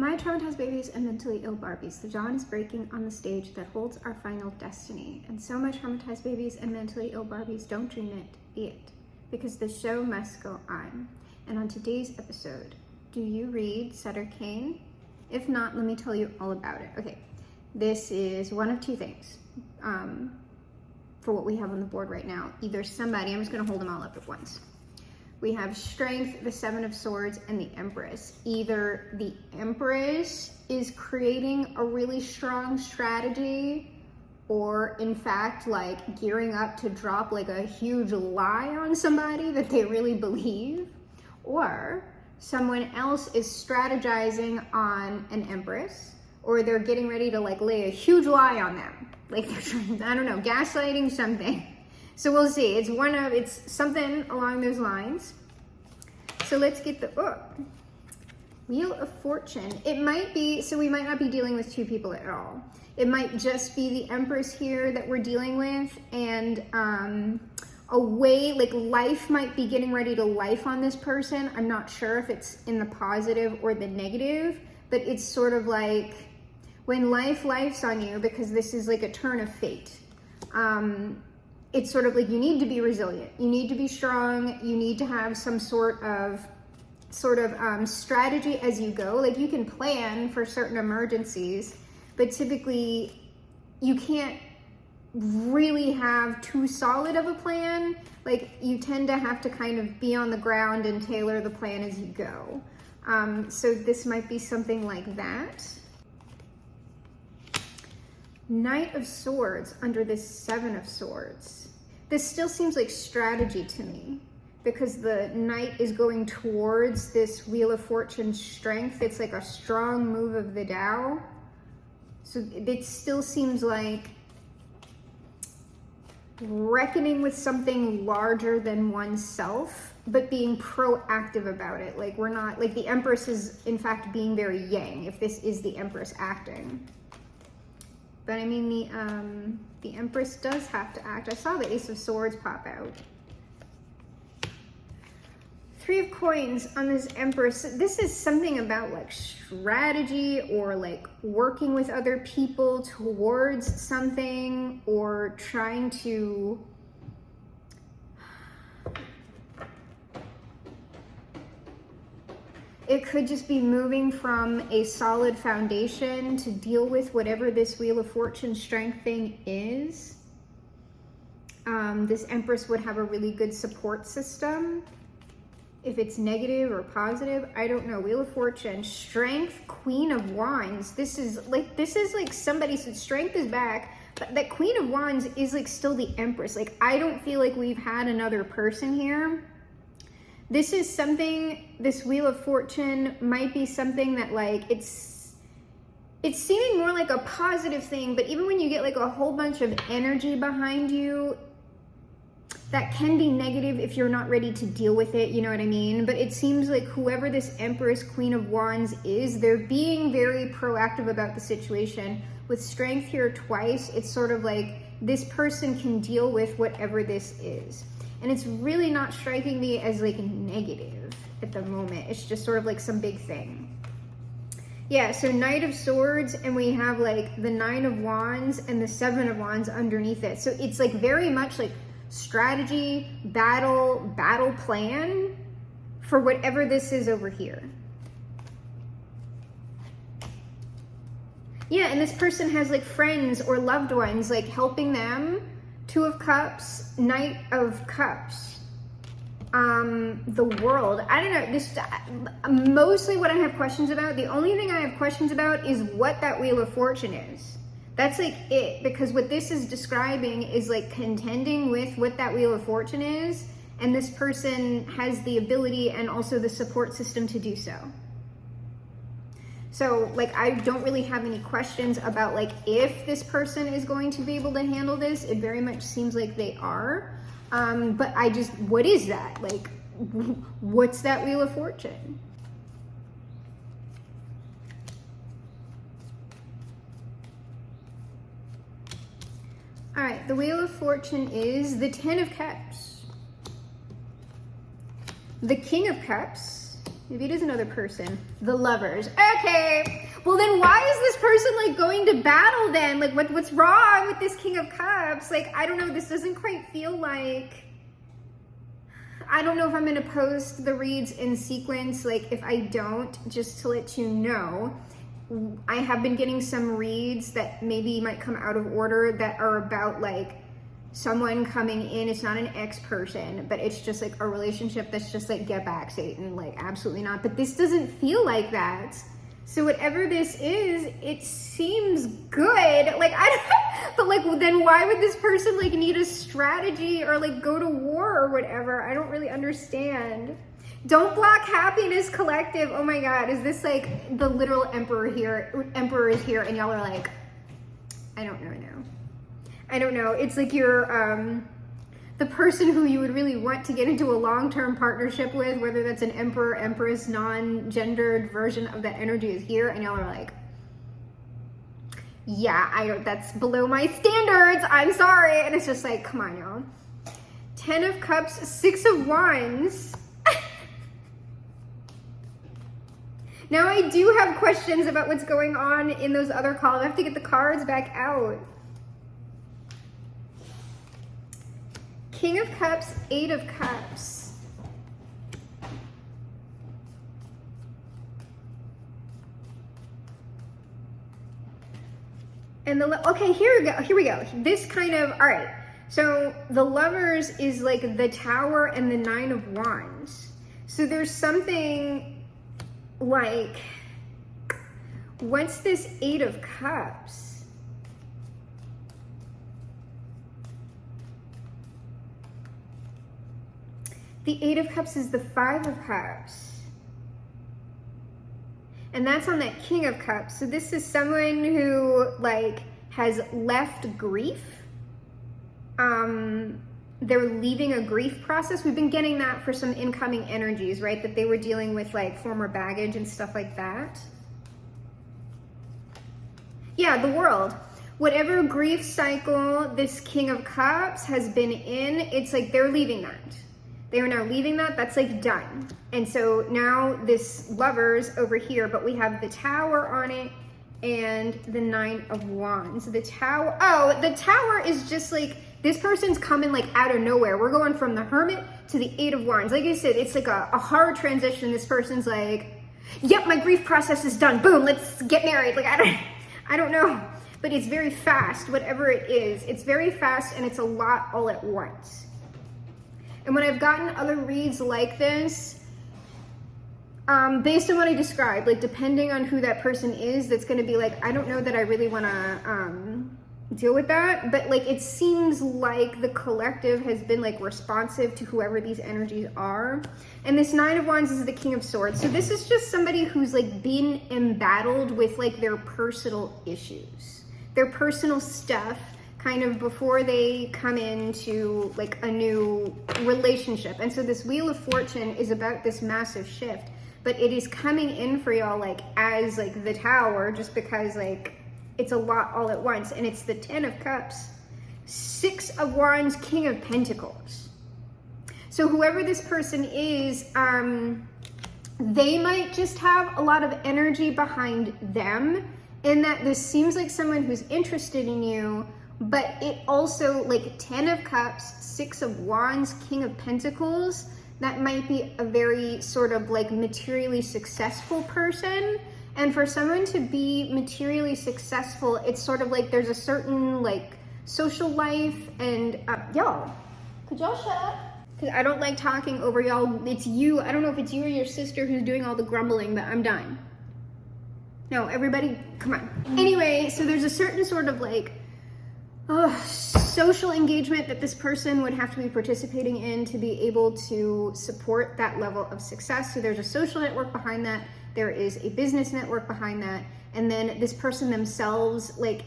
My traumatized babies and mentally ill Barbies, the dawn is breaking on the stage that holds our final destiny. And so my traumatized babies and mentally ill Barbies, don't dream it, be it. Because the show must go on. And on today's episode, do you read Suitor Kane? If not, let me tell you all about it. Okay, this is one of two things for what we have on the board right now. Either somebody, I'm just gonna hold them all up at once. We have Strength, the Seven of Swords, and the Empress. Either the Empress is creating a really strong strategy, or in fact, like gearing up to drop like a huge lie on somebody that they really believe, or someone else is strategizing on an Empress, or they're getting ready to like lay a huge lie on them. Like they're trying, I don't know, gaslighting something. So we'll see. It's something along those lines. So let's get the Wheel of Fortune. It might be, so we might not be dealing with two people at all. It might just be the Empress here that we're dealing with, and a way, like life might be getting ready to life on this person. I'm not sure if it's in the positive or the negative, but it's sort of like when life lifes on you, because this is like a turn of fate. It's sort of like you need to be resilient. You need to be strong. You need to have some sort of strategy as you go. Like you can plan for certain emergencies, but typically you can't really have too solid of a plan. Like you tend to have to kind of be on the ground and tailor the plan as you go. So this might be something like that. Knight of Swords under this Seven of Swords. This still seems like strategy to me, because the Knight is going towards this Wheel of Fortune strength. It's like a strong move of the Tao. So it still seems like reckoning with something larger than oneself, but being proactive about it. Like we're not, like the Empress is in fact being very yang, if this is the Empress acting. But I mean, the Empress does have to act. I saw the Ace of Swords pop out. Three of Coins on this Empress. This is something about like strategy, or like working with other people towards something, or trying to it could just be moving from a solid foundation to deal with whatever this Wheel of Fortune strength thing is. This Empress would have a really good support system. If it's negative or positive, I don't know. Wheel of Fortune, Strength, Queen of Wands. This is like somebody said Strength is back, but that Queen of Wands is like still the Empress. Like I don't feel like we've had another person here. This is something, this Wheel of Fortune might be something that like, it's seeming more like a positive thing, but even when you get like a whole bunch of energy behind you, that can be negative if you're not ready to deal with it, you know what I mean? But it seems like whoever this Empress, Queen of Wands is, they're being very proactive about the situation. With Strength here twice, it's sort of like this person can deal with whatever this is. And it's really not striking me as like negative at the moment. It's just sort of like some big thing. Yeah, so Knight of Swords, and we have like the Nine of Wands and the Seven of Wands underneath it. So it's like very much like strategy, battle plan for whatever this is over here. Yeah, and this person has like friends or loved ones like helping them. Two of Cups, Knight of Cups, the World. I don't know, this mostly what I have questions about, the only thing I have questions about is what that Wheel of Fortune is. That's like it, because what this is describing is like contending with what that Wheel of Fortune is, and this person has the ability and also the support system to do so. So like, I don't really have any questions about like if this person is going to be able to handle this. It very much seems like they are. But what is that? Like, what's that Wheel of Fortune? All right, the Wheel of Fortune is the Ten of Cups, the King of Cups, Maybe it is another person. The Lovers. Okay. Well, then why is this person like going to battle then? Like what's wrong with this King of Cups? Like, I don't know. This doesn't quite feel like... I don't know if I'm going to post the reads in sequence. Like, if I don't, just to let you know, I have been getting some reads that maybe might come out of order that are about like someone coming in. It's not an ex-person, but it's just like a relationship that's just like, get back, Satan. Like, absolutely not. But this doesn't feel like that. So whatever this is, it seems good. Like, I don't, but like, then why would this person like need a strategy or like go to war or whatever? I don't really understand. Don't block Happiness Collective. Oh my God, is this like the literal emperor here? Emperor is here and y'all are like, I don't know now. I don't know. It's like you're the person who you would really want to get into a long-term partnership with, whether that's an emperor, empress, non-gendered version of that energy is here, and y'all are like, yeah, that's below my standards, I'm sorry. And it's just like, come on, y'all. 10 of Cups, 6 of Wands. Now I do have questions about what's going on in those other columns. I have to get the cards back out. King of Cups, 8 of Cups. And okay, here we go. This kind of, all right. So the Lovers is like the Tower and the 9 of Wands. So there's something like, what's this 8 of Cups? The 8 of Cups is the 5 of Cups. And that's on that King of Cups. So this is someone who like has left grief. They're leaving a grief process. We've been getting that for some incoming energies, right? That they were dealing with like former baggage and stuff like that. Yeah, the World. Whatever grief cycle this King of Cups has been in, it's like they're leaving that. They are now leaving that. That's like done. And so now this Lovers over here, but we have the Tower on it and the 9 of Wands. The Tower, oh, the Tower is just like, this person's coming like out of nowhere. We're going from the Hermit to the 8 of Wands. Like I said, it's like a hard transition. This person's like, yep, my grief process is done. Boom, let's get married. Like, I don't know, but it's very fast, whatever it is. It's very fast and it's a lot all at once. And when I've gotten other reads like this, based on what I described, like depending on who that person is, that's going to be like, I don't know that I really want to deal with that. But like, it seems like the collective has been like responsive to whoever these energies are. And this 9 of Wands is the King of Swords. So this is just somebody who's like been embattled with like their personal issues, their personal stuff, kind of before they come into like a new relationship. And so this Wheel of Fortune is about this massive shift, but it is coming in for y'all like as like the Tower, just because like it's a lot all at once. And it's the 10 of Cups, 6 of Wands, King of Pentacles. So whoever this person is, they might just have a lot of energy behind them, in that this seems like someone who's interested in you. But it also, like 10 of Cups, 6 of Wands, King of Pentacles, that might be a very sort of like materially successful person. And for someone to be materially successful, it's sort of like there's a certain like social life and y'all, could y'all shut up? Because I don't like talking over y'all. It's you. I don't know if it's you or your sister who's doing all the grumbling, but I'm done. No, everybody, come on. Anyway, so there's a certain sort of like social engagement that this person would have to be participating in to be able to support that level of success. So there's a social network behind that. There is a business network behind that. And then this person themselves, like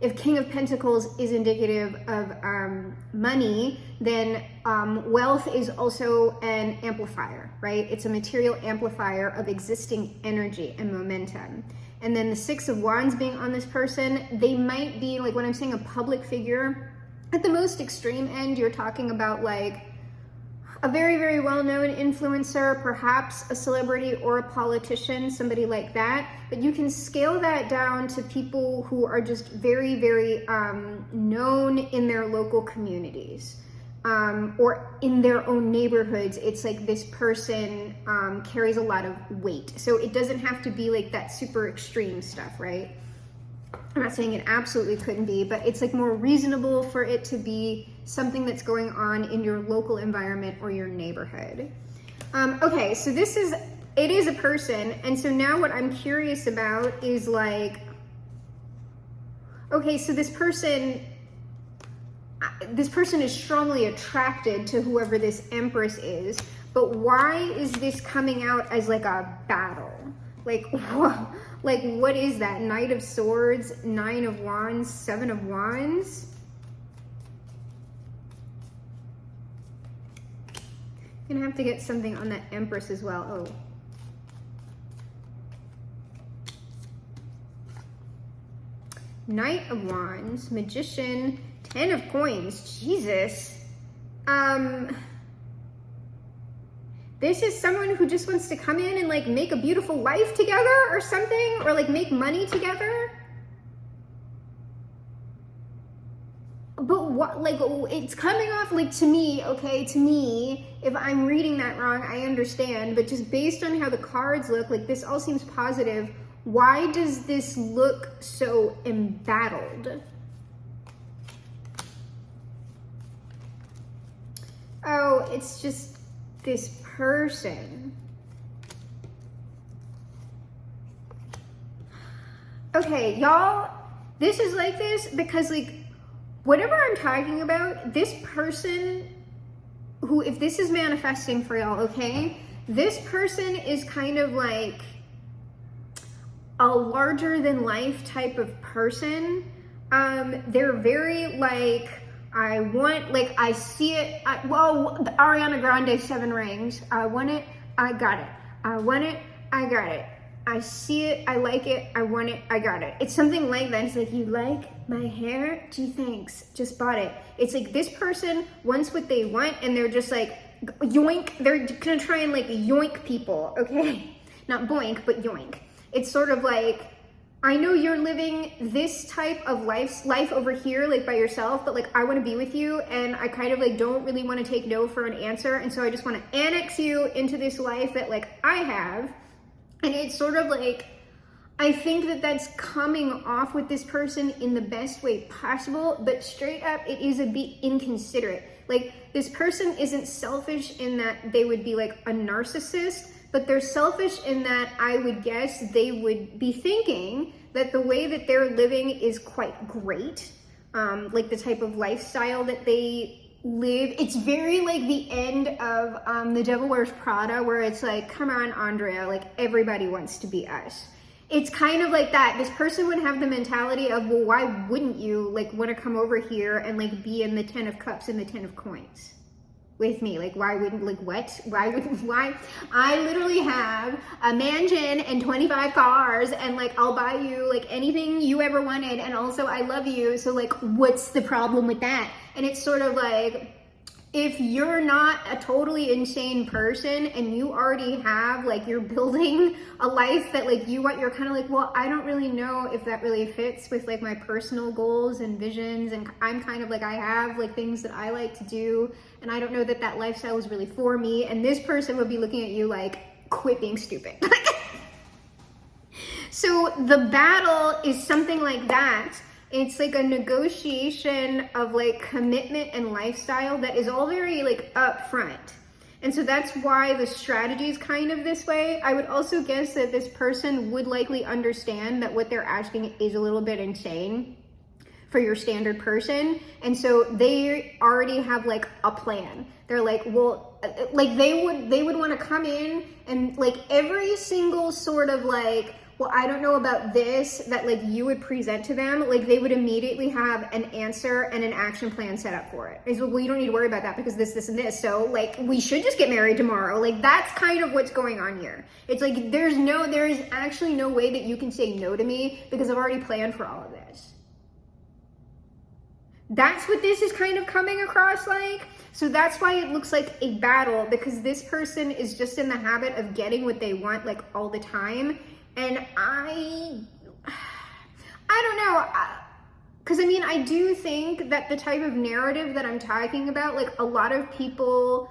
if King of Pentacles is indicative of money, then wealth is also an amplifier, right? It's a material amplifier of existing energy and momentum. And then the 6 of Wands being on this person, they might be like, when I'm saying a public figure, at the most extreme end, you're talking about like a very, very well-known influencer, perhaps a celebrity or a politician, somebody like that. But you can scale that down to people who are just very, very known in their local communities. Or in their own neighborhoods. It's like this person carries a lot of weight. So it doesn't have to be like that super extreme stuff, right? I'm not saying it absolutely couldn't be, but it's like more reasonable for it to be something that's going on in your local environment or your neighborhood. Okay, so it is a person. And so now what I'm curious about is like, okay, so this person is strongly attracted to whoever this Empress is, but why is this coming out as like a battle? Like, what is that? Knight of Swords, Nine of Wands, Seven of Wands? Gonna have to get something on that Empress as well. Oh. Knight of Wands, Magician, Ten of Coins, Jesus. This is someone who just wants to come in and like make a beautiful life together or something, or like make money together. But what, like, it's coming off like, to me, okay, to me, if I'm reading that wrong, I understand, but just based on how the cards look, like this all seems positive. Why does this look so embattled? Oh, it's just this person. Okay, y'all, this is like this because like, whatever I'm talking about, this person who, if this is manifesting for y'all, okay, this person is kind of like a larger than life type of person. They're very like, I want, like, I see it. Well, the Ariana Grande 7 Rings. I want it. I got it. I want it. I got it. I see it. I like it. I want it. I got it. It's something like that. It's like, you like my hair? Gee, thanks. Just bought it. It's like this person wants what they want and they're just like, yoink. They're gonna try and like yoink people, okay? Not boink, but yoink. It's sort of like, I know you're living this type of life over here, like by yourself, but like I want to be with you, and I kind of like don't really want to take no for an answer, and so I just want to annex you into this life that like I have. And it's sort of like, I think that that's coming off with this person in the best way possible, but straight up it is a bit inconsiderate. Like, this person isn't selfish in that they would be like a narcissist, but they're selfish in that I would guess they would be thinking that the way that they're living is quite great. Like the type of lifestyle that they live. It's very like the end of The Devil Wears Prada, where it's like, come on, Andrea, like everybody wants to be us. It's kind of like that. This person would have the mentality of, well, why wouldn't you like want to come over here and like be in the 10 of Cups and the 10 of Coins with me? Like, why wouldn't, like, what? Why? I literally have a mansion and 25 cars, and like, I'll buy you like anything you ever wanted. And also I love you. So like, what's the problem with that? And it's sort of like, if you're not a totally insane person and you already have, like, you're building a life that like you want, you're kind of like, well, I don't really know if that really fits with like my personal goals and visions. And I'm kind of like, I have like things that I like to do, and I don't know that that lifestyle is really for me. And this person would be looking at you like, quit being stupid. So the battle is something like that. It's like a negotiation of like commitment and lifestyle that is all very like upfront. And so that's why the strategy is kind of this way. I would also guess that this person would likely understand that what they're asking is a little bit insane for your standard person. And so they already have like a plan. They're like, well, like they would want to come in and like every single sort of like, well, I don't know about this, that like you would present to them, like they would immediately have an answer and an action plan set up for it. It's, well, you don't need to worry about that because this, and this. So like, we should just get married tomorrow. Like, that's kind of what's going on here. It's like, there is actually no way that you can say no to me because I've already planned for all of this. That's what this is kind of coming across like. So that's why it looks like a battle, because this person is just in the habit of getting what they want like all the time. And I don't know, because I mean, I do think that the type of narrative that I'm talking about, like a lot of people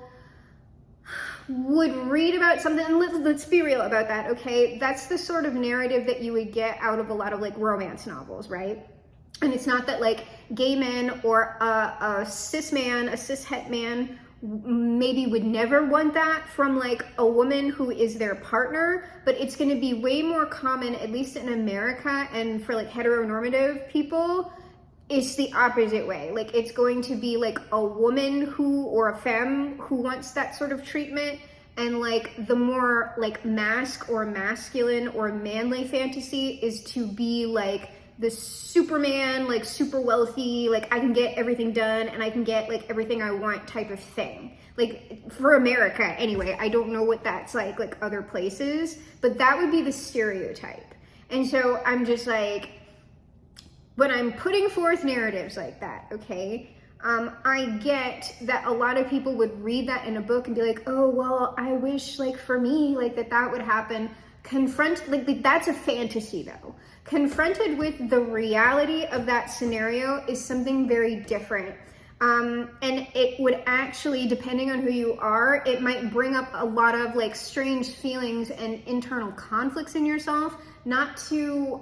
would read about something, and let's be real about that, okay? That's the sort of narrative that you would get out of a lot of like romance novels, right? And it's not that like gay men or a cis man, a cis het man maybe would never want that from like a woman who is their partner, but it's going to be way more common, at least in America, and for like heteronormative people, it's the opposite way. Like it's going to be like a woman who, or a femme who wants that sort of treatment, and like the more like mask or masculine or manly fantasy is to be like the Superman, like super wealthy, like I can get everything done and I can get like everything I want type of thing. Like for America anyway, I don't know what that's like other places, but that would be the stereotype. And so I'm just like, when I'm putting forth narratives like that, okay, I get that a lot of people would read that in a book and be like, oh, well, I wish like for me, like that would happen. Like that's a fantasy though. Confronted with the reality of that scenario is something very different. And it would actually, depending on who you are, it might bring up a lot of like strange feelings and internal conflicts in yourself, not to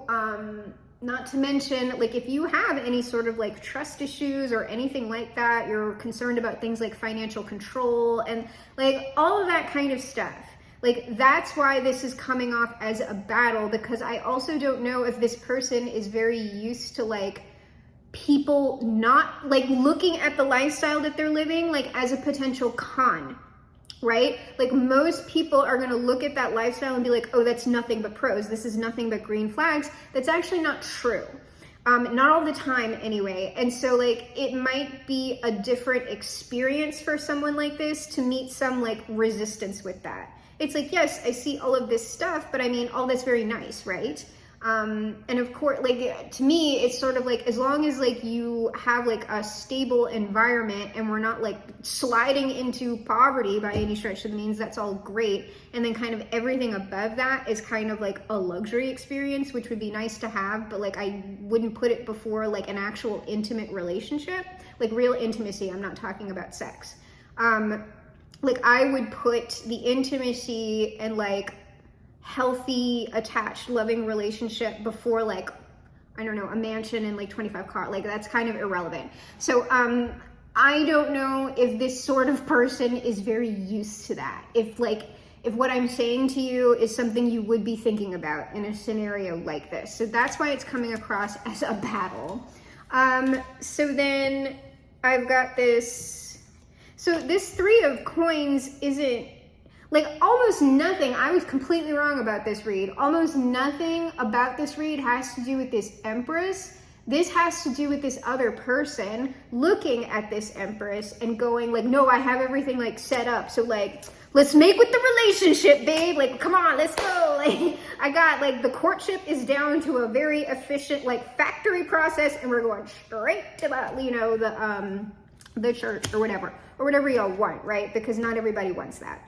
mention, like if you have any sort of like trust issues or anything like that, you're concerned about things like financial control and like all of that kind of stuff. Like that's why this is coming off as a battle, because I also don't know if this person is very used to like people not like looking at the lifestyle that they're living like as a potential con, right? Like most people are going to look at that lifestyle and be like, oh, that's nothing but pros. This is nothing but green flags. That's actually not true. Not all the time anyway. And so like it might be a different experience for someone like this to meet some like resistance with that. It's like, yes, I see all of this stuff, but I mean, all that's very nice, right? And of course, like to me, it's sort of like, as long as like you have like a stable environment and we're not like sliding into poverty by any stretch of the means, that's all great. And then kind of everything above that is kind of like a luxury experience, which would be nice to have, but like I wouldn't put it before like an actual intimate relationship, like real intimacy. I'm not talking about sex. Like I would put the intimacy and like healthy, attached, loving relationship before like, I don't know, a mansion and like 25 cars. Like that's kind of irrelevant. So I don't know if this sort of person is very used to that. If what I'm saying to you is something you would be thinking about in a scenario like this. So that's why it's coming across as a battle. So then I've got this. So this 3 of coins isn't, like almost nothing, I was completely wrong about this read. Almost nothing about this read has to do with this Empress. This has to do with this other person looking at this Empress and going like, no, I have everything like set up. So like, let's make with the relationship, babe. Like, come on, let's go. Like, I got like the courtship is down to a very efficient like factory process, and we're going straight to the, you know, the church or whatever y'all want, right? Because not everybody wants that.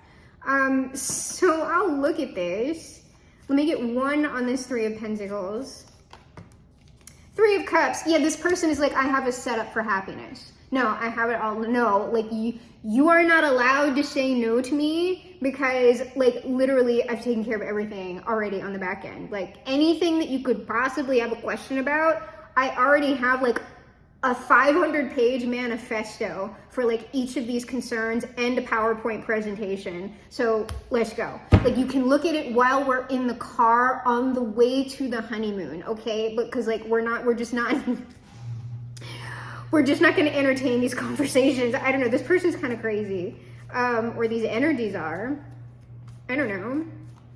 So I'll look at this. Let me get 1 on this 3 of Pentacles. 3 of Cups. Yeah, this person is like, I have a setup for happiness. No, I have it all. No, like you are not allowed to say no to me, because like literally I've taken care of everything already on the back end. Like anything that you could possibly have a question about, I already have like a 500-page manifesto for like each of these concerns and a PowerPoint presentation. So let's go. Like you can look at it while we're in the car on the way to the honeymoon, okay? Because like we're just not going to entertain these conversations. I don't know, this person's kind of crazy. Or these energies are. I don't know.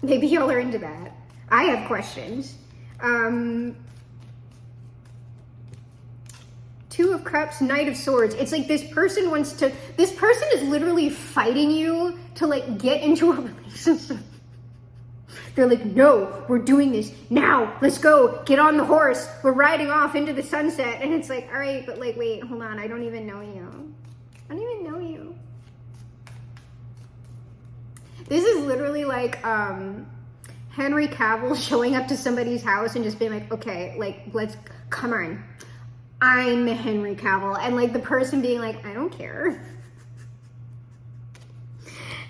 Maybe y'all are into that. I have questions. 2 of Cups, Knight of Swords. It's like this person is literally fighting you to like get into a relationship. They're like, no, we're doing this now. Let's go. Get on the horse. We're riding off into the sunset. And it's like, all right, but like, wait, hold on. I don't even know you. I don't even know you. This is literally like Henry Cavill showing up to somebody's house and just being like, okay, like, let's, come on. I'm Henry Cavill. And like the person being like, I don't care.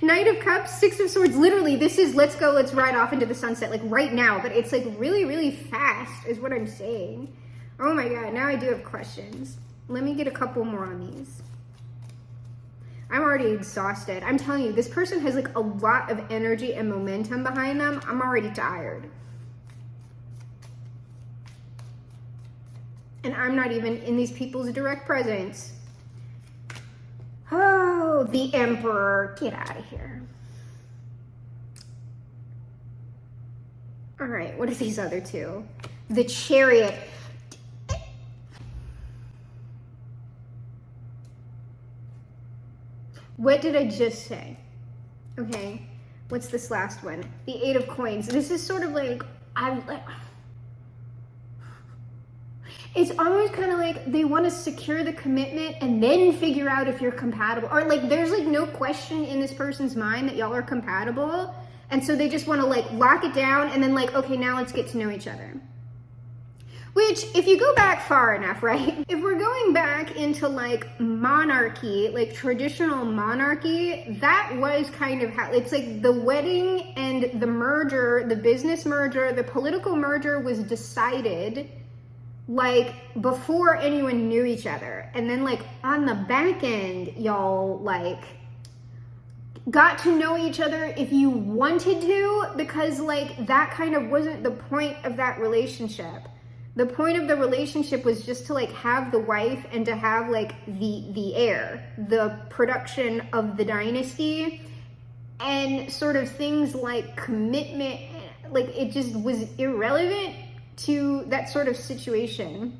Knight of Cups, Six of Swords. Literally, this is let's go, let's ride off into the sunset, like right now. But it's like really, really fast is what I'm saying. Oh my God, now I do have questions. Let me get a couple more on these. I'm already exhausted. I'm telling you, this person has like a lot of energy and momentum behind them. I'm already tired. And I'm not even in these people's direct presence. Oh, the Emperor. Get out of here. All right, what are these other two? The Chariot. What did I just say? Okay, what's this last one? The Eight of Coins. This is sort of like, it's almost kind of like they want to secure the commitment and then figure out if you're compatible. Or like there's like no question in this person's mind that y'all are compatible. And so they just want to like lock it down and then like, okay, now let's get to know each other. Which, if you go back far enough, right? If we're going back into like monarchy, like traditional monarchy, that was kind of how, it's like the wedding and the merger, the business merger, the political merger was decided like before anyone knew each other. And then like on the back end, y'all like got to know each other if you wanted to, because like that kind of wasn't the point of that relationship. The point of the relationship was just to like have the wife and to have like the heir, the production of the dynasty, and sort of things like commitment, like it just was irrelevant to that sort of situation,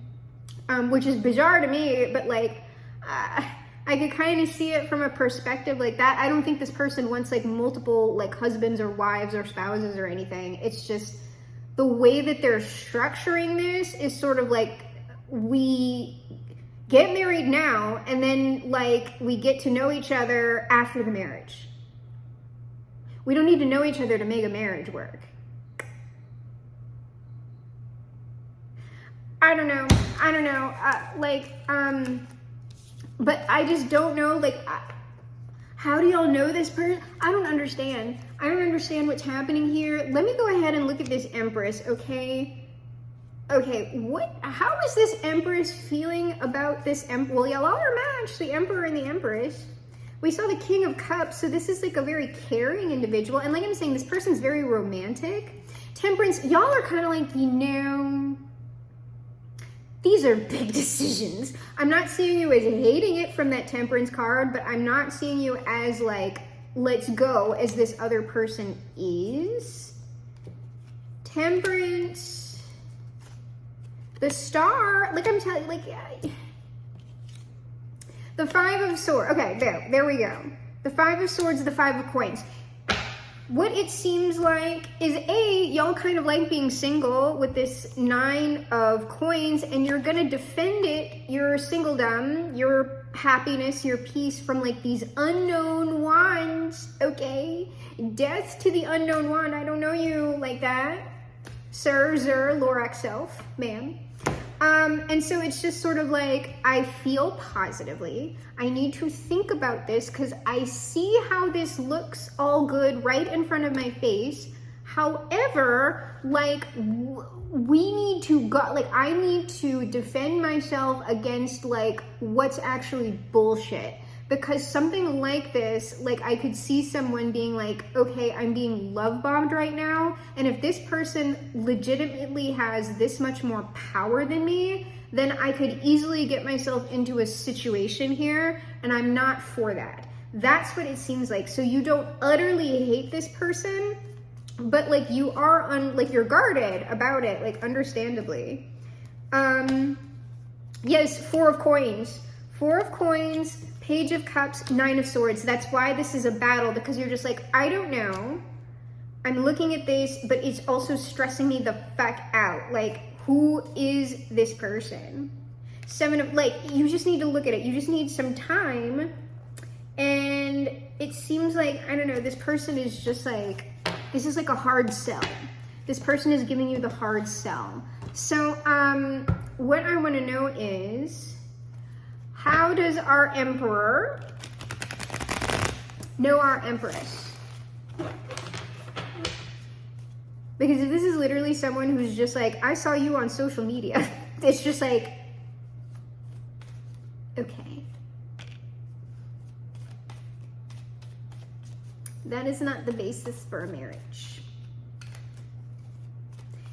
which is bizarre to me, but like I could kind of see it from a perspective like that. I don't think this person wants like multiple like husbands or wives or spouses or anything. It's just the way that they're structuring this is sort of like, we get married now and then like we get to know each other after the marriage. We don't need to know each other to make a marriage work. I don't know. But I just don't know, like, how do y'all know this person? I don't understand. I don't understand what's happening here. Let me go ahead and look at this Empress, okay? Okay, how is this Empress feeling about this well, y'all are matched, the Emperor and the Empress. We saw the King of Cups, so this is like a very caring individual. And like I'm saying, this person's very romantic. Temperance, y'all are kind of like, these are big decisions. I'm not seeing you as hating it from that Temperance card, but I'm not seeing you as like, let's go, as this other person is. Temperance. The Star, like I'm telling you, like, the Five of Swords. Okay, there we go. The Five of Swords, the Five of Coins. What it seems like is y'all kind of like being single with this Nine of Coins, and you're gonna defend it, your singledom, your happiness, your peace from like these unknown wands, okay? Death to the unknown wand. I don't know you like that. Sir, Lorax self, ma'am. And so it's just sort of like, I feel positively. I need to think about this because I see how this looks all good right in front of my face. However, like, we need to go, like, I need to defend myself against like what's actually bullshit. Because something like this, like I could see someone being like, okay, I'm being love bombed right now. And if this person legitimately has this much more power than me, then I could easily get myself into a situation here. And I'm not for that. That's what it seems like. So you don't utterly hate this person, but like you are like you're guarded about it, like understandably. Yes, Four of Coins. Four of Coins, Page of Cups, Nine of Swords. That's why this is a battle, because you're just like, I don't know. I'm looking at this, but it's also stressing me the fuck out. Like, who is this person? Seven of, like, you just need to look at it. You just need some time. And it seems like, I don't know, this person is just like, this is like a hard sell. This person is giving you the hard sell. So, what I want to know is, how does our emperor know our empress? Because if this is literally someone who's just like, I saw you on social media, it's just like, okay. That is not the basis for a marriage.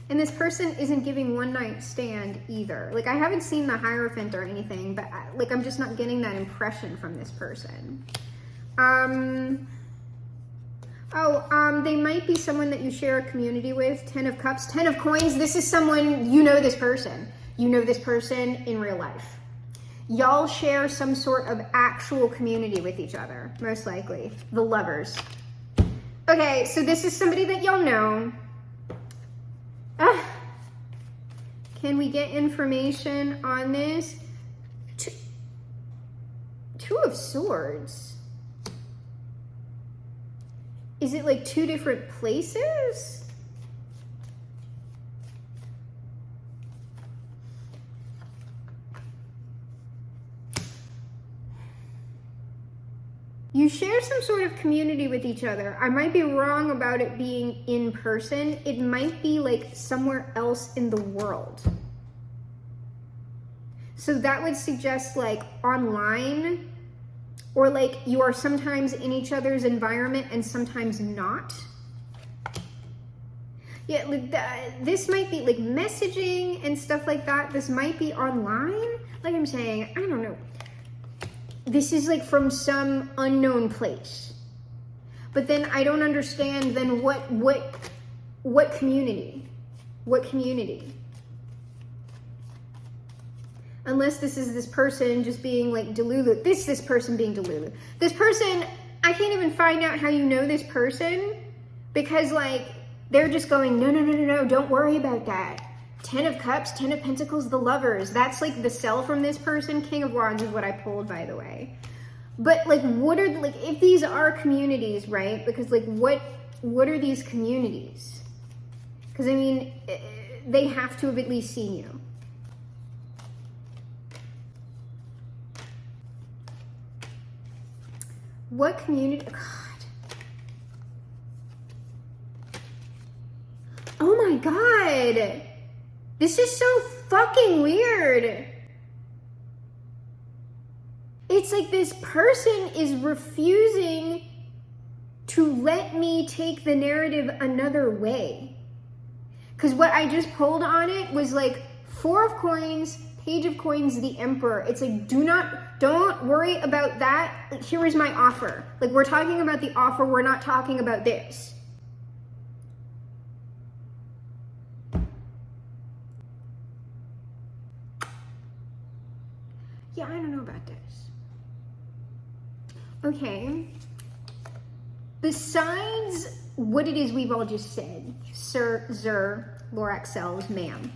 And this person isn't giving one night stand either. Like, I haven't seen the Hierophant or anything, but like, I'm just not getting that impression from this person. They might be someone that you share a community with. 10 of Cups, 10 of Coins. This is someone, you know this person. You know this person in real life. Y'all share some sort of actual community with each other, most likely. The Lovers. Okay, so this is somebody that y'all know. Can we get information on this? Two of Swords. Is it like two different places? You share some sort of community with each other. I might be wrong about it being in person. It might be like somewhere else in the world. So that would suggest like online, or like you are sometimes in each other's environment and sometimes not. Yeah, like this might be like messaging and stuff like that. This might be online. Like I'm saying, I don't know. This is like from some unknown place. But then I don't understand then what community? What community? Unless this is this person just being like Delulu. This person being Delulu. This person, I can't even find out how you know this person, because like they're just going, no, don't worry about that. 10 of Cups, 10 of Pentacles, the Lovers. That's like the sell from this person. King of Wands is what I pulled, by the way. But like, what are, like, if these are communities, right? Because like, what are these communities? Because I mean, they have to have at least seen you. What community? God. Oh my God. This is so fucking weird. It's like this person is refusing to let me take the narrative another way. Because what I just pulled on it was like 4 of Coins, Page of Coins, the Emperor. It's like, don't worry about that. Like, here is my offer. Like, we're talking about the offer. We're not talking about this. Yeah, I don't know about this. Okay. Besides what it is we've all just said, Sir, Zer, Lorax Sells, ma'am.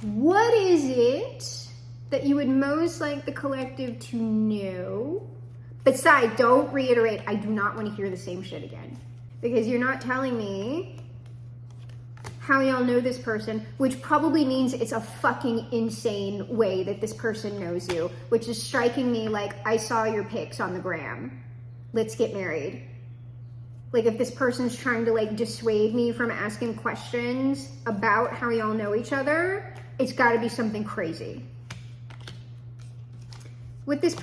What is it that you would most like the collective to know? Besides, don't reiterate, I do not want to hear the same shit again. Because you're not telling me how y'all know this person, which probably means it's a fucking insane way that this person knows you, which is striking me like, I saw your pics on the gram. Let's get married. Like, if this person's trying to like dissuade me from asking questions about how y'all know each other, it's gotta be something crazy. With this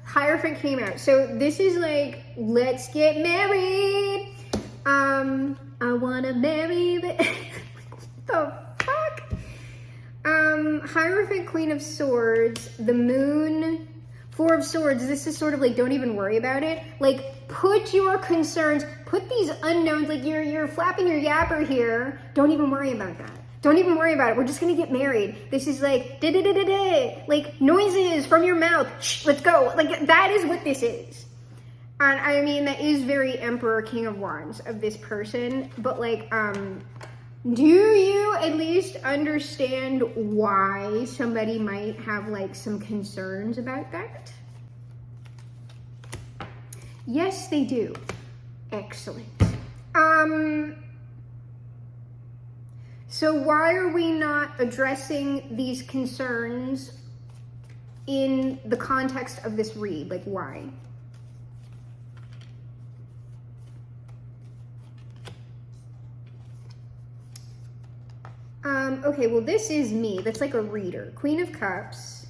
Hierophant came out. So this is like, let's get married. I wanna marry the the fuck? Hierophant, Queen of Swords, the Moon, 4 of Swords. This is sort of like, don't even worry about it. Like, put your concerns, put these unknowns, like you're flapping your yapper here. Don't even worry about that. Don't even worry about it. We're just gonna get married. This is like, da-da-da-da-da, like noises from your mouth. Shh, let's go. Like, that is what this is. And I mean, that is very Emperor, King of Wands of this person, but like, do you at least understand why somebody might have like some concerns about that? Yes, they do. Excellent. So why are we not addressing these concerns in the context of this read? Like, why? Okay, well, this is me. That's like a reader. Queen of Cups.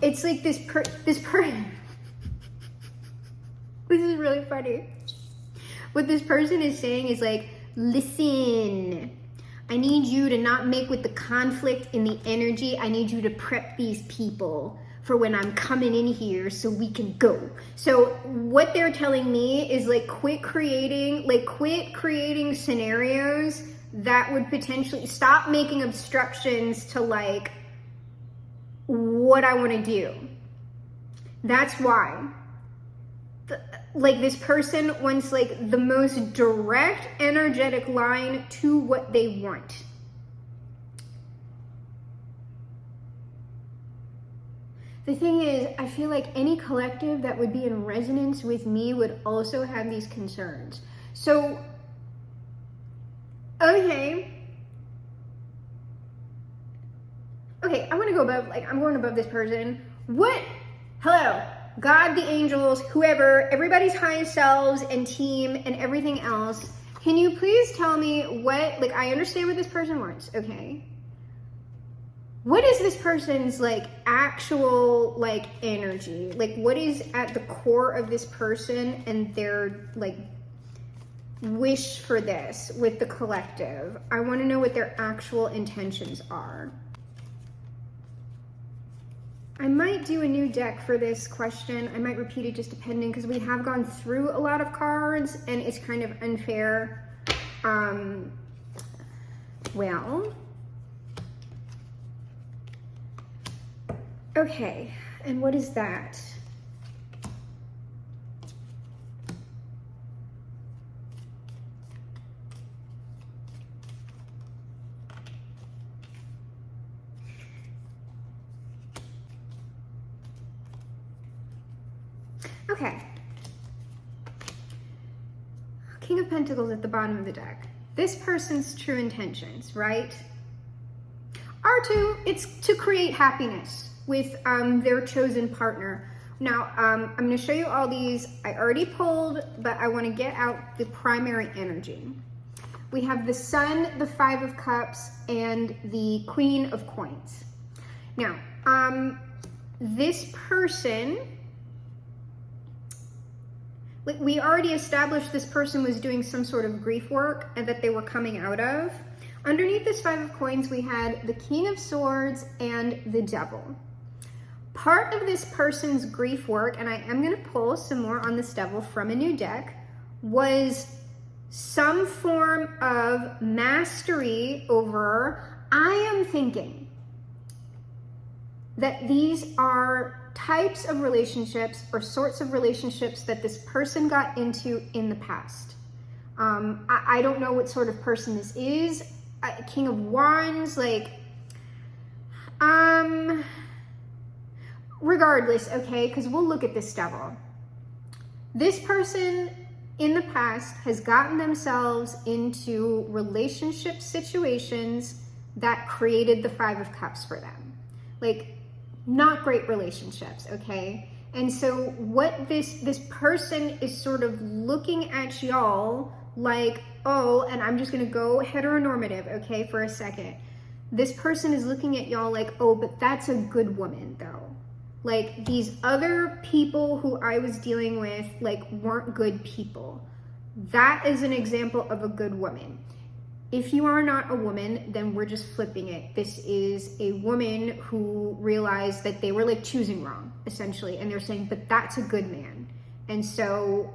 It's like this this is really funny. What this person is saying is like, listen, I need you to not make with the conflict in the energy. I need you to prep these people for when I'm coming in here so we can go. So what they're telling me is like, quit creating scenarios that would potentially stop making obstructions to like what I want to do. That's why. Like, this person wants like the most direct energetic line to what they want. The thing is, I feel like any collective that would be in resonance with me would also have these concerns. So, okay, I want to go above, like, I'm going above this person. What? Hello, God, the angels, whoever, everybody's highest selves and team and everything else. Can you please tell me what, like, I understand what this person wants, okay? What is this person's like actual like energy? Like, what is at the core of this person and their like wish for this with the collective? I want to know what their actual intentions are. I might do a new deck for this question. I might repeat it just depending, because we have gone through a lot of cards and it's kind of unfair. Well, okay, and what is that? Okay. King of Pentacles at the bottom of the deck. This person's true intentions, right? It's to create happiness with their chosen partner. Now, I'm going to show you all these. I already pulled, but I want to get out the primary energy. We have the Sun, the Five of Cups, and the Queen of Coins. Now, this person, like, we already established this person was doing some sort of grief work and that they were coming out of. Underneath this Five of Coins, we had the King of Swords and the Devil. Part of this person's grief work, and I am going to pull some more on this Devil from a new deck, was some form of mastery over, I am thinking that these are types of relationships or sorts of relationships that this person got into in the past. I don't know what sort of person this is. King of Wands, like, regardless, okay, because we'll look at this Devil. This person in the past has gotten themselves into relationship situations that created the Five of Cups for them. Like, not great relationships, okay? And so what this person is sort of looking at y'all like, oh, and I'm just gonna go heteronormative, okay, for a second. This person is looking at y'all like, oh, but that's a good woman though. Like, these other people who I was dealing with, like, weren't good people. That is an example of a good woman. If you are not a woman, then we're just flipping it. This is a woman who realized that they were like choosing wrong, essentially. And they're saying, but that's a good man. And so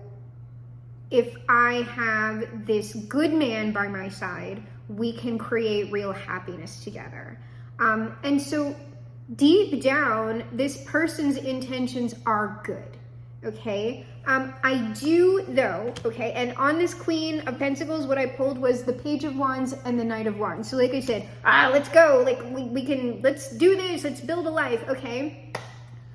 if I have this good man by my side, we can create real happiness together. And so deep down, this person's intentions are good. okay? I do though, okay, and on this Queen of Pentacles, what I pulled was the Page of Wands and the Knight of Wands. So like I said, let's go, like we can, let's do this, let's build a life, okay?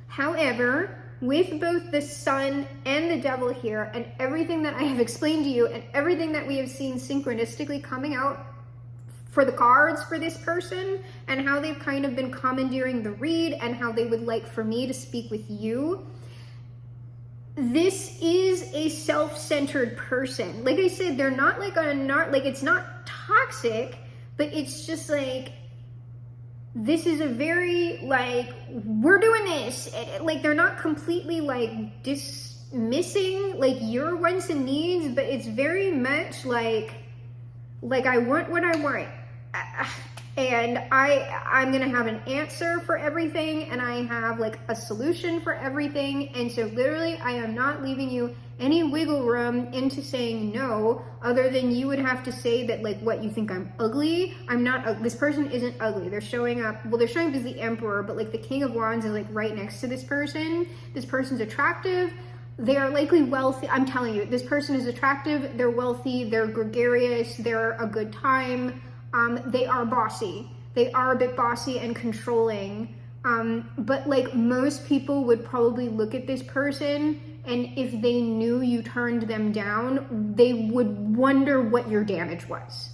However, with both the Sun and the Devil here, and everything that I have explained to you, and everything that we have seen synchronistically coming out for the cards for this person, and how they've kind of been commandeering the read, and how they would like for me to speak with you, this is a self-centered person. Like I said, they're not like it's not toxic, but it's just like, this is a very, like, we're doing this. Like, they're not completely, like, dismissing, like, your wants and needs, but it's very much like I want what I want. And I'm gonna have an answer for everything, and I have like a solution for everything. And so literally I am not leaving you any wiggle room into saying no, other than you would have to say that, like, what, you think I'm ugly? I'm not, this person isn't ugly. They're showing up, well, they're showing up as the Emperor, but like the King of Wands is like right next to this person. This person's attractive. They are likely wealthy. I'm telling you, this person is attractive. They're wealthy. They're gregarious. They're a good time. They are bossy. They are a bit bossy and controlling. But like most people would probably look at this person, and if they knew you turned them down, they would wonder what your damage was.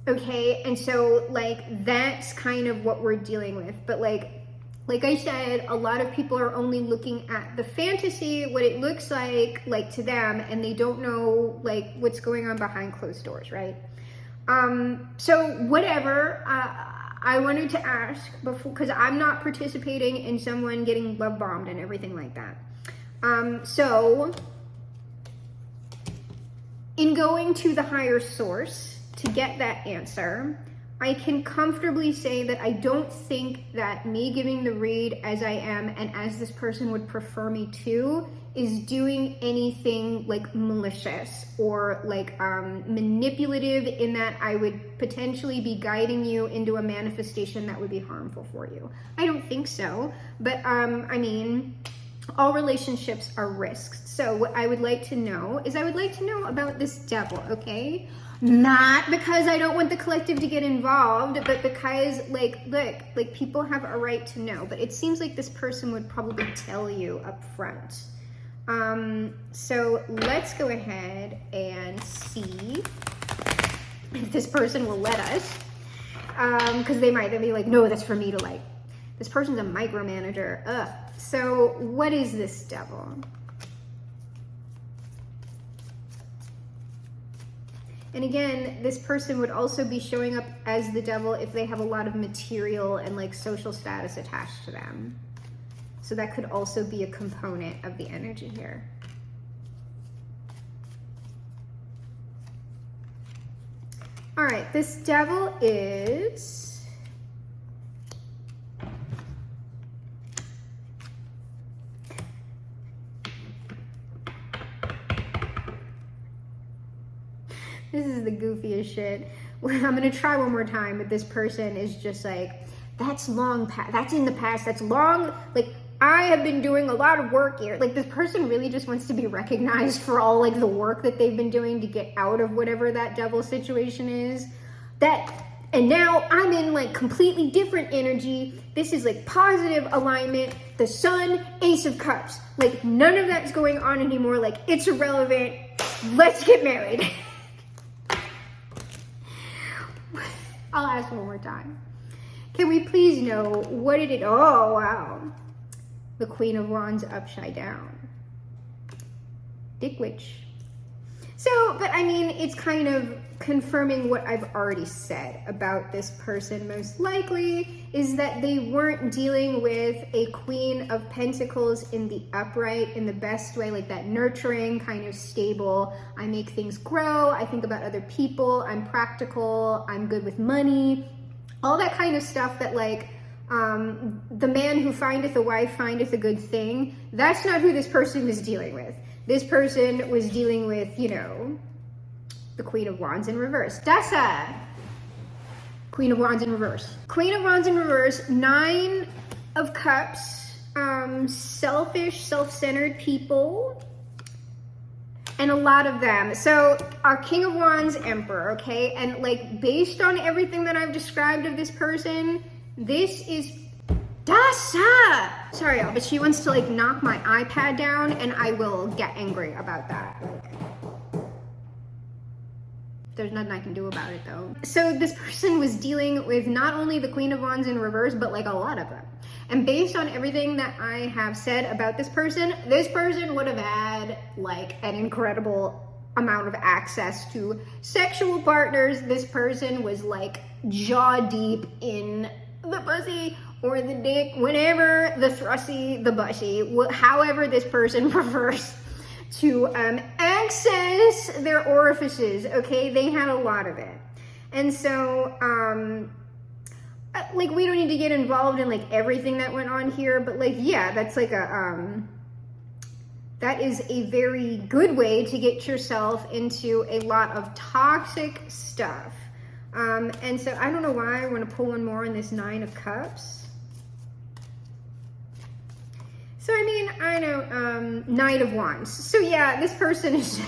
Okay, and so like that's kind of what we're dealing with. But like I said, a lot of people are only looking at the fantasy, what it looks like to them, and they don't know like what's going on behind closed doors, right? So whatever, I wanted to ask before, because I'm not participating in someone getting love bombed and everything like that. So in going to the higher source to get that answer, I can comfortably say that I don't think that me giving the read as I am and as this person would prefer me to is doing anything like malicious or like manipulative, in that I would potentially be guiding you into a manifestation that would be harmful for you. I don't think so, but I mean, all relationships are risks. So what I would like to know is, I would like to know about this Devil, okay? Not because I don't want the collective to get involved, but because like, look, like people have a right to know, but it seems like this person would probably tell you up front. So let's go ahead and see if this person will let us, because they'll be like, no, that's for me to like. This person's a micromanager. Ugh. So what is this Devil? And again, this person would also be showing up as the Devil if they have a lot of material and like social status attached to them. So that could also be a component of the energy here. All right, this Devil is... This is the goofiest shit. I'm gonna try one more time, but this person is just like, that's long past, that's in the past, that's long, like, I have been doing a lot of work here. Like, this person really just wants to be recognized for all like the work that they've been doing to get out of whatever that Devil situation is. And now I'm in like completely different energy. This is like positive alignment. The Sun, Ace of Cups. Like, none of that's going on anymore. Like, it's irrelevant. Let's get married. I'll ask one more time. Can we please know what did it, oh wow. The Queen of Wands upside down. Dick witch. So, but I mean, it's kind of confirming what I've already said about this person. Most likely is that they weren't dealing with a Queen of Pentacles in the upright, in the best way, like that nurturing, kind of stable, I make things grow, I think about other people, I'm practical, I'm good with money, all that kind of stuff that like, the man who findeth a wife findeth a good thing. That's not who this person was dealing with. This person was dealing with, you know, the Queen of Wands in reverse. Dasa! Queen of Wands in reverse. Queen of Wands in reverse, 9 of Cups. selfish, self-centered people. And a lot of them. So our King of Wands, Emperor, okay? And like based on everything that I've described of this person, this is Dasa. Sorry, y'all, but she wants to like knock my iPad down and I will get angry about that. There's nothing I can do about it though. So this person was dealing with not only the Queen of Wands in reverse, but like a lot of them. And based on everything that I have said about this person would have had like an incredible amount of access to sexual partners. This person was like jaw deep in the pussy or the dick, whenever, the thrusty, the bushy, however this person prefers to access their orifices, okay? They had a lot of it. And so, like, we don't need to get involved in like everything that went on here, but like, yeah, that's like a, that is a very good way to get yourself into a lot of toxic stuff. And so I don't know why I want to pull one more on this 9 of Cups. So, I mean, I know, Knight of Wands. So yeah, this person is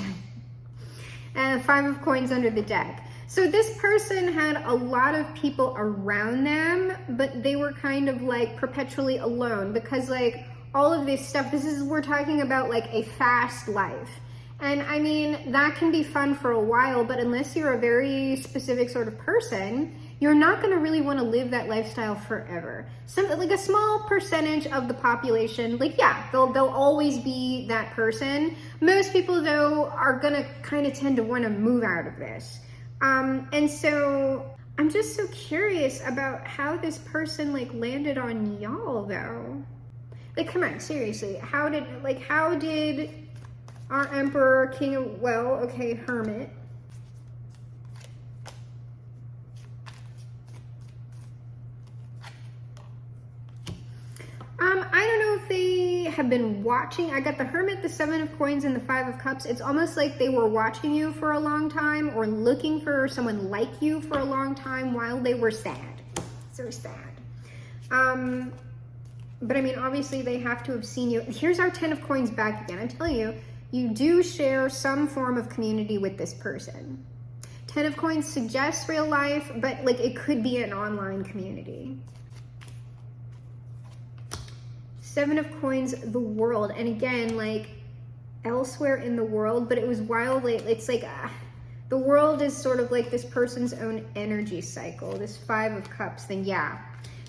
5 of Coins under the deck. So this person had a lot of people around them, but they were kind of like perpetually alone because like all of this stuff, we're talking about like a fast life. And I mean, that can be fun for a while, but unless you're a very specific sort of person, you're not gonna really wanna live that lifestyle forever. Like a small percentage of the population, like yeah, they'll always be that person. Most people though are gonna kind of tend to wanna move out of this. And so I'm just so curious about how this person like landed on y'all though. Like, come on, seriously, how did our Emperor, King of, well, okay, Hermit. I don't know if they have been watching. I got the Hermit, the 7 of Coins, and the 5 of Cups. It's almost like they were watching you for a long time or looking for someone like you for a long time while they were sad. So sad. But I mean, obviously they have to have seen you. Here's our 10 of Coins back again. I'm telling you, you do share some form of community with this person. 10 of Coins suggests real life, but like it could be an online community. 7 of Coins, the world. And again, like elsewhere in the world, but it was wildly, it's like the world is sort of like this person's own energy cycle. This 5 of Cups thing, yeah.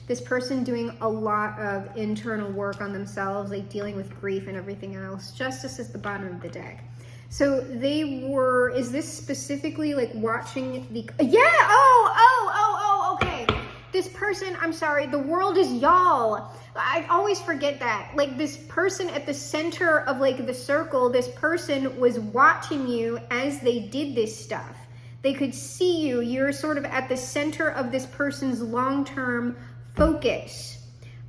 This person doing a lot of internal work on themselves, like dealing with grief and everything else. Justice is the bottom of the deck. So they were, is this specifically like watching the, yeah, okay. This person, I'm sorry, the world is y'all. I always forget that. Like this person at the center of like the circle, this person was watching you as they did this stuff. They could see you. You're sort of at the center of this person's long-term focus.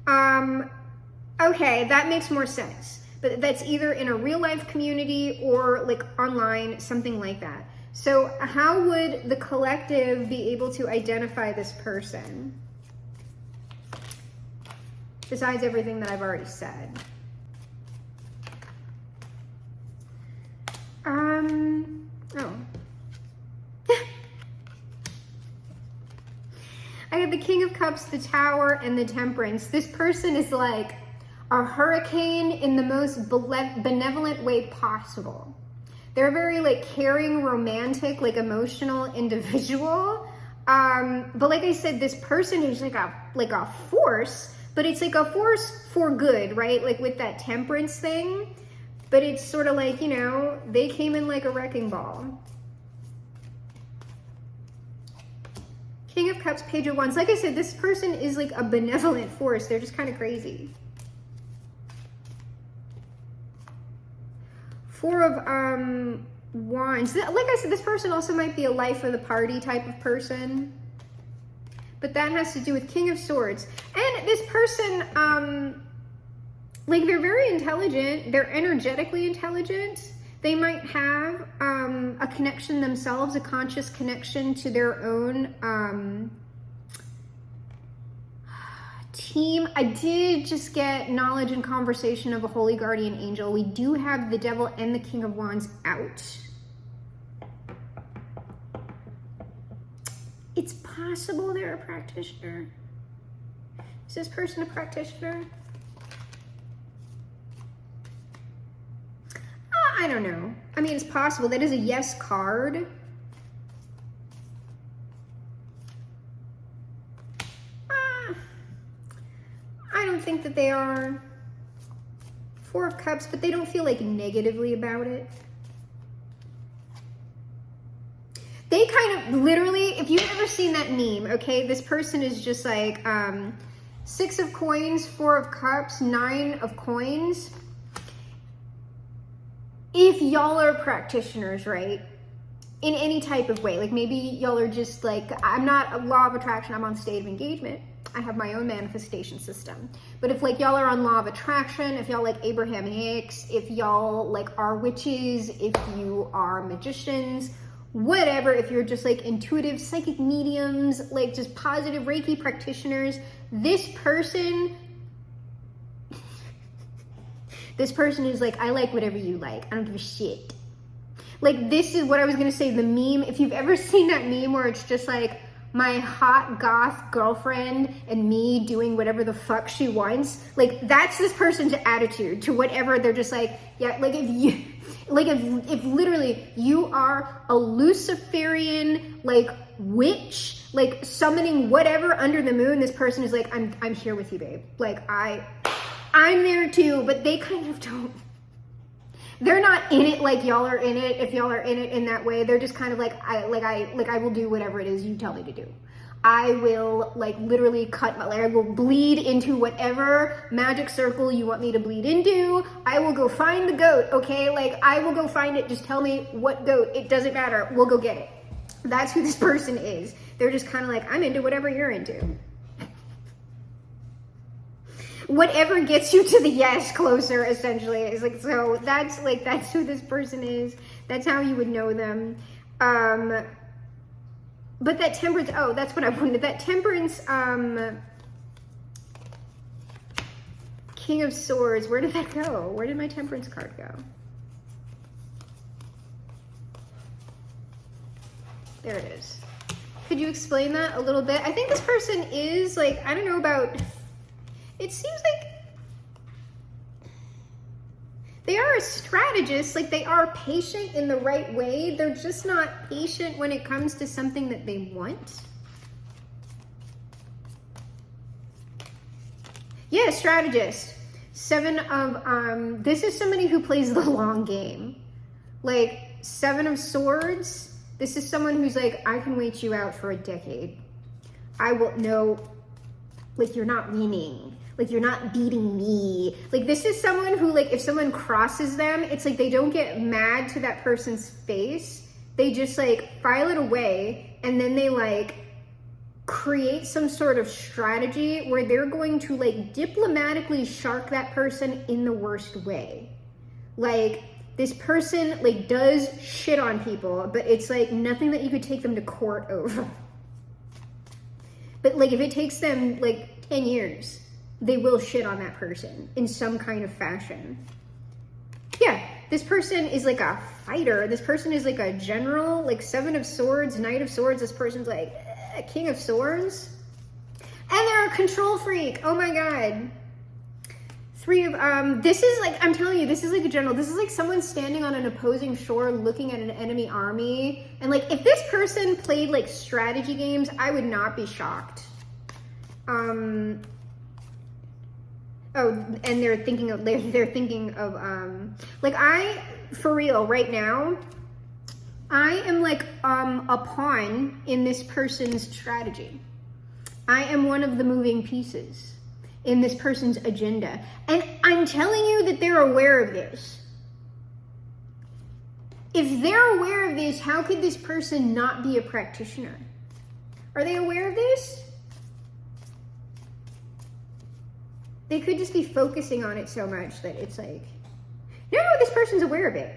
Okay, that makes more sense. But that's either in a real life community or like online, something like that. So how would the collective be able to identify this person? Besides everything that I've already said. Oh. I got the King of Cups, the Tower, and the Temperance. This person is like a hurricane in the most benevolent way possible. They're a very like caring, romantic, like emotional individual. But like I said, this person is like a force, but it's like a force for good, right? Like with that Temperance thing. But it's sort of like, you know, they came in like a wrecking ball. King of Cups, Page of Wands. Like I said, this person is like a benevolent force. They're just kind of crazy. 4 of Wands. Like I said, this person also might be a life of the party type of person. But that has to do with King of Swords. And this person, like they're very intelligent. They're energetically intelligent. They might have a connection themselves, a conscious connection to their own Team, I did just get knowledge and conversation of a holy guardian angel. We do have the devil and the King of Wands out. It's possible they're a practitioner. Is this person a practitioner? I don't know. I mean, it's possible. That is a yes card. I don't think that they are. Four of Cups, but they don't feel like negatively about it. They kind of literally, if you've ever seen that meme, okay, this person is just like 6 of coins, 4 of cups, 9 of coins. If y'all are practitioners, right, in any type of way, like maybe y'all are just like, I'm not a law of attraction, I'm on state of engagement. I have my own manifestation system. But if like y'all are on law of attraction, if y'all like Abraham Hicks, if y'all like are witches, if you are magicians, whatever, if you're just like intuitive psychic mediums, like just positive Reiki practitioners, this person is like, I like whatever you like. I don't give a shit. Like, this is what I was gonna say, the meme. If you've ever seen that meme where it's just like my hot goth girlfriend and me doing whatever the fuck she wants, like that's this person's attitude to whatever. They're just like, yeah, like if you, like if literally you are a Luciferian like witch, like summoning whatever under the moon, this person is like, I'm here with you, babe. Like I'm there too, but they kind of don't. They're not in it like y'all are in it. If y'all are in it in that way, they're just kind of like, I will do whatever it is you tell me to do. I will like literally cut my, like I will bleed into whatever magic circle you want me to bleed into. I will go find the goat, okay? Like I will go find it. Just tell me what goat. It doesn't matter. We'll go get it. That's who this person is. They're just kind of like, I'm into whatever you're into. Whatever gets you to the yes closer, essentially, is like, so that's who this person is. That's how you would know them. But that temperance, oh, that's what I wanted. That temperance, King of Swords, where did that go? Where did my temperance card go? There it is. Could you explain that a little bit? I think this person is like, I don't know about, it seems like they are a strategist, like they are patient in the right way. They're just not patient when it comes to something that they want. Yeah, strategist. 7 of, this is somebody who plays the long game. Like 7 of Swords, this is someone who's like, I can wait you out for a decade. I will, no, like you're not winning. Like, you're not beating me. Like, this is someone who, like, if someone crosses them, it's like they don't get mad to that person's face. They just, like, file it away, and then they, like, create some sort of strategy where they're going to, like, diplomatically shark that person in the worst way. Like, this person, like, does shit on people, but it's, like, nothing that you could take them to court over. But, like, if it takes them, like, 10 years... they will shit on that person in some kind of fashion. Yeah, this person is like a fighter. This person is like a general, like 7 of Swords, Knight of Swords. This person's like King of Swords. And they're a control freak. Oh my God. 3 of, this is like, I'm telling you, this is like a general. This is like someone standing on an opposing shore looking at an enemy army. And like, if this person played like strategy games, I would not be shocked. Oh, and they're thinking of, like for real, right now, I am like, a pawn in this person's strategy. I am one of the moving pieces in this person's agenda. And I'm telling you that they're aware of this. If they're aware of this, how could this person not be a practitioner? Are they aware of this? They could just be focusing on it so much that it's like, no, this person's aware of it.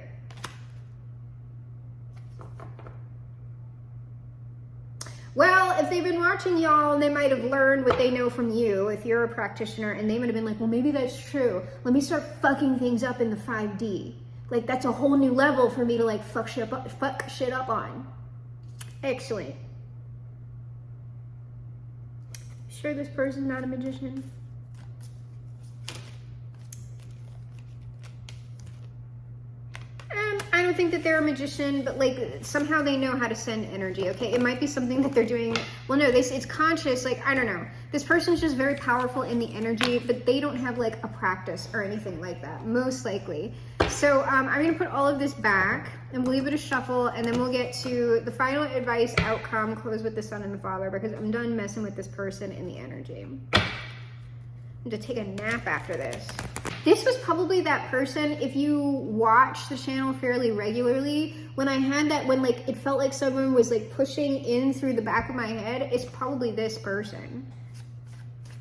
Well, if they've been watching y'all and they might have learned what they know from you if you're a practitioner, and they might have been like, well, maybe that's true. Let me start fucking things up in the 5D. Like, that's a whole new level for me to like fuck shit up on. Excellent. Sure this person's not a magician? I don't think that they're a magician, but like somehow they know how to send energy. Okay, it might be something that they're doing. Well, no, it's conscious. Like, I don't know. This person's just very powerful in the energy, but they don't have like a practice or anything like that, most likely. So I'm gonna put all of this back and we'll leave it a shuffle, and then we'll get to the final advice, outcome, close with the Son and the Father, because I'm done messing with this person in the energy. I'm gonna take a nap after this. This was probably that person, if you watch the channel fairly regularly, when I had that, when like it felt like someone was like pushing in through the back of my head, it's probably this person.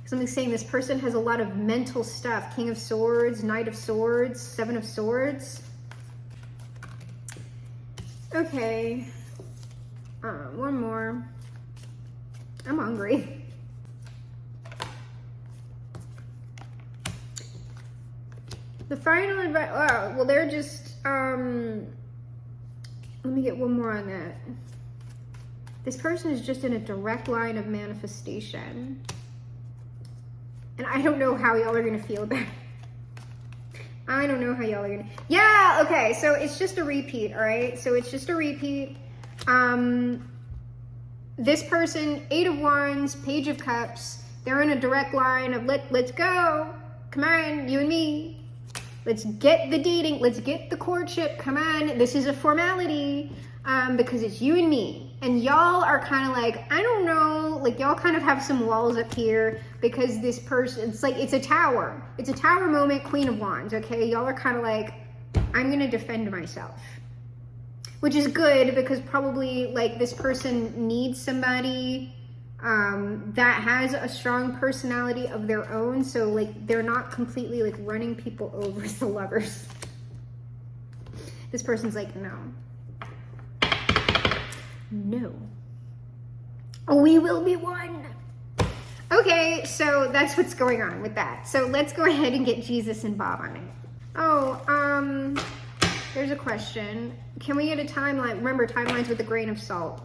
Something saying this person has a lot of mental stuff. King of Swords, Knight of Swords, Seven of Swords. Okay. One more. I'm hungry. The final advice, oh, well, they're just, let me get one more on that. This person is just in a direct line of manifestation. And I don't know how y'all are going to feel about it. I don't know how y'all are going to, yeah, okay, so it's just a repeat, all right? So it's just a repeat. This person, 8 of Wands, Page of Cups, they're in a direct line of let's go. Come on, you and me. Let's get the dating, let's get the courtship, come on. This is a formality, because it's you and me. And y'all are kind of like, I don't know, like y'all kind of have some walls up here because this person, it's like, it's a tower. It's a tower moment, Queen of Wands, okay? Y'all are kind of like, I'm gonna defend myself. Which is good because probably like this person needs somebody that has a strong personality of their own, so like they're not completely like running people over as the Lovers. This person's like, no, we will be one. Okay, so that's what's going on with that. So let's go ahead and get Jesus and Bob on it. Oh, there's a question. Can we get a timeline? Remember, timelines with a grain of salt.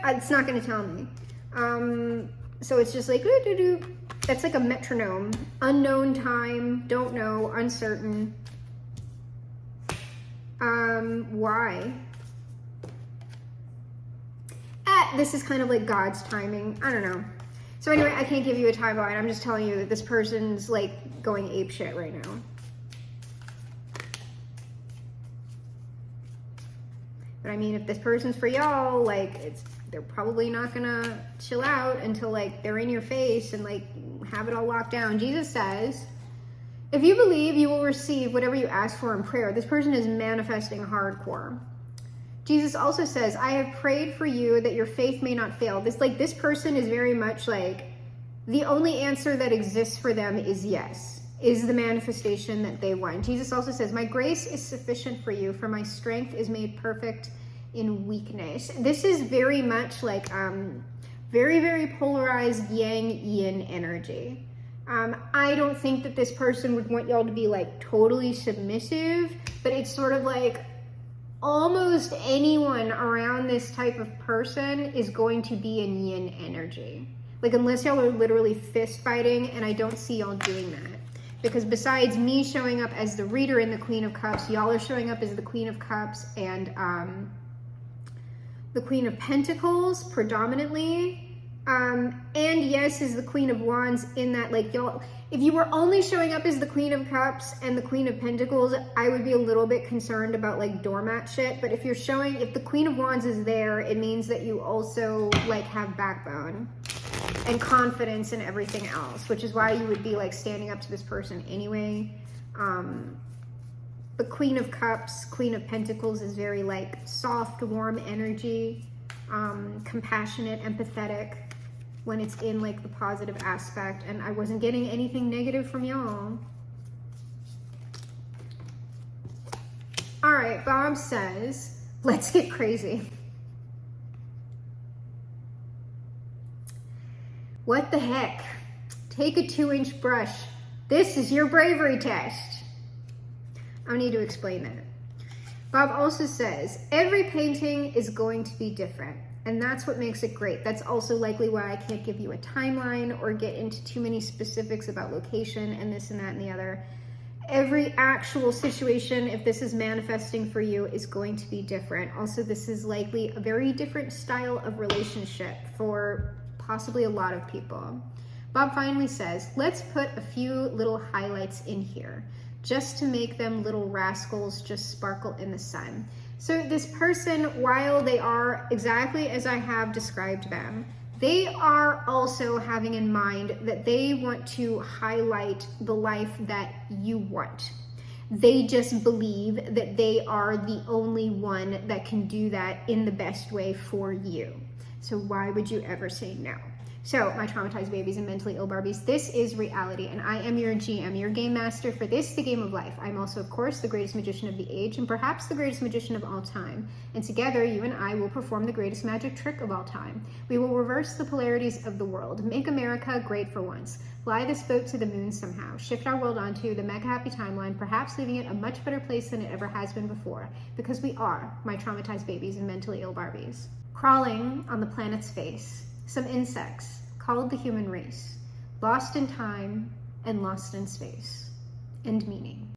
It's not going to tell me. So it's just like, doo-doo-doo. That's like a metronome. Unknown time, don't know, uncertain. Why? This is kind of like God's timing. I don't know. So anyway, I can't give you a timeline. I'm just telling you that this person's like going apeshit right now. But I mean, if this person's for y'all, like they're probably not gonna chill out until like they're in your face and like have it all locked down. Jesus says, if you believe, you will receive whatever you ask for in prayer. This person is manifesting hardcore. Jesus also says, I have prayed for you that your faith may not fail. This person is very much like, the only answer that exists for them is yes, is the manifestation that they want. Jesus also says, my grace is sufficient for you, for my strength is made perfect in weakness. This is very much like very, very polarized yang-yin energy. I don't think that this person would want y'all to be like totally submissive, but it's sort of like almost anyone around this type of person is going to be in yin energy. Like, unless y'all are literally fist fighting, and I don't see y'all doing that. Because besides me showing up as the reader in the Queen of Cups, y'all are showing up as the Queen of Cups and the Queen of Pentacles predominantly. And yes, is the Queen of Wands, in that like y'all, if you were only showing up as the Queen of Cups and the Queen of Pentacles, I would be a little bit concerned about like doormat shit. But if the Queen of Wands is there, it means that you also like have backbone and confidence in everything else, which is why you would be like standing up to this person anyway. The Queen of Cups, Queen of Pentacles is very like soft, warm energy, compassionate, empathetic when it's in like the positive aspect, and I wasn't getting anything negative from y'all. All right, Bob says, let's get crazy. What the heck? Take a 2-inch brush. This is your bravery test. I need to explain that. Bob also says, every painting is going to be different, and that's what makes it great. That's also likely why I can't give you a timeline or get into too many specifics about location and this and that and the other. Every actual situation, if this is manifesting for you, is going to be different. Also, this is likely a very different style of relationship for possibly a lot of people. Bob finally says, let's put a few little highlights in here just to make them little rascals just sparkle in the sun. So this person, while they are exactly as I have described them, they are also having in mind that they want to highlight the life that you want. They just believe that they are the only one that can do that in the best way for you. So why would you ever say no? So, my traumatized babies and mentally ill Barbies, this is reality, and I am your GM, your game master for this, the game of life. I'm also, of course, the greatest magician of the age, and perhaps the greatest magician of all time. And together, you and I will perform the greatest magic trick of all time. We will reverse the polarities of the world, make America great for once, fly this boat to the moon somehow, shift our world onto the mega happy timeline, perhaps leaving it a much better place than it ever has been before, because we are my traumatized babies and mentally ill Barbies. Crawling on the planet's face, some insects called the human race, lost in time and lost in space and meaning.